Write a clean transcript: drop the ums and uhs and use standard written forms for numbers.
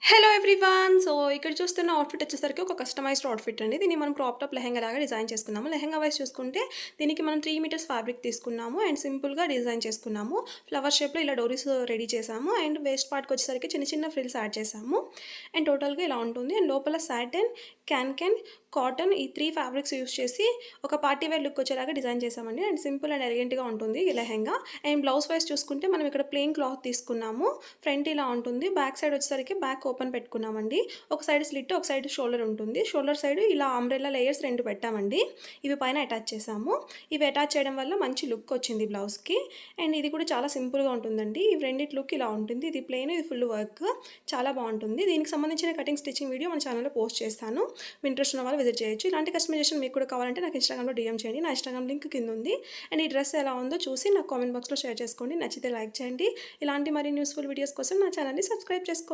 Hello everyone. So, ఇక్కడ చూస్తున్న outfit వచ్చేసరికి ఒక కస్టమైజ్డ్ అవుట్‌ఫిట్ అండి. దీన్ని మనం క్రాప్ టాప్ లెహెంగా లాగా డిజైన్ చేసుకున్నాము. లెహెంగా వైస్ చూసుకుంటే దీనికి మనం 3 మీటర్స్ ఫ్యాబ్రిక్ తీసుకున్నాము అండ్ సింపుల్‌గా డిజైన్ చేసుకున్నాము. ఫ్లవర్ షేప్‌లో ఇలా డోరీస్ రెడీ చేసాము అండ్ వేస్ట్ పార్ట్‌కి వచ్చేసరికి చిన్న చిన్న ఫ్రిల్స్ యాడ్ చేసాము. అండ్ టోటల్‌గా ఇలా ఉంటుంది. అండ్ లోపల సాటిన్, క్యాన్, కాటన్ ఈ 3 ఫ్యాబ్రిక్స్ యూజ్ చేసి ఒక పార్టీ వేర్ లుక్ వచ్చేలాగా డిజైన్ చేసామండి. అండ్ సింపుల్ అండ్ ఎలిగెంట్‌గా ఉంటుంది ఈ లెహెంగా. అండ్ బ్లౌజ్ వైస్ చూసుకుంటే మనం ఇక్కడ ప్లెయిన్ క్లాత్ తీసుకున్నాము. ఫ్రంట్ ఇలా ఉంటుంది. బ్యాక్ సైడ్ వచ్చేసరికి బ్యాక్ ఓపెన్ పెట్టుకున్నామండి. ఒక సైడ్ స్లిట్, ఒక సైడ్ షోల్డర్ ఉంటుంది. షోల్డర్ సైడ్ ఇలా అంబ్రెల్లా లేయర్స్ 2 పెట్టామండి. ఇవి పైన అటాచ్ చేసాము. ఇవి అటాచ్ చేయడం వల్ల మంచి లుక్ వచ్చింది బ్లౌజ్‌కి. అండ్ ఇది కూడా చాలా సింపుల్‌గా ఉంటుందండి. ఈ రెండిటి లుక్ ఇలా ఉంటుంది. ఇది ప్లెయిన్, ఇది ఫుల్ వర్క్. చాలా బాగుంటుంది. దీనికి సంబంధించిన కటింగ్, స్టిచ్చింగ్ వీడియో మన ఛానల్‌లో పోస్ట్ చేస్తాను. ఇంట్రెస్ట్ ఉన్న వాళ్ళు విజిట్ చేయొచ్చు. ఇలాంటి కస్టమైజేషన్ మీకు కూడా కావాలంటే నాకు ఇన్‌స్టాగ్రామ్‌లో డీఎం చేయండి. నా ఇన్‌స్టాగ్రామ్ లింక్ కింద ఉంది. అండ్ ఈ డ్రెస్ ఎలా ఉందో చూసి నాకు కామెంట్ బాక్స్‌లో షేర్ చేసుకోండి. నచ్చితే లైక్ చేయండి. ఇలాంటి మరిన్ని యూస్‌ఫుల్ వీడియోస్ కోసం నా ఛానల్‌ని సబ్స్క్రైబ్ చేసుకోండి.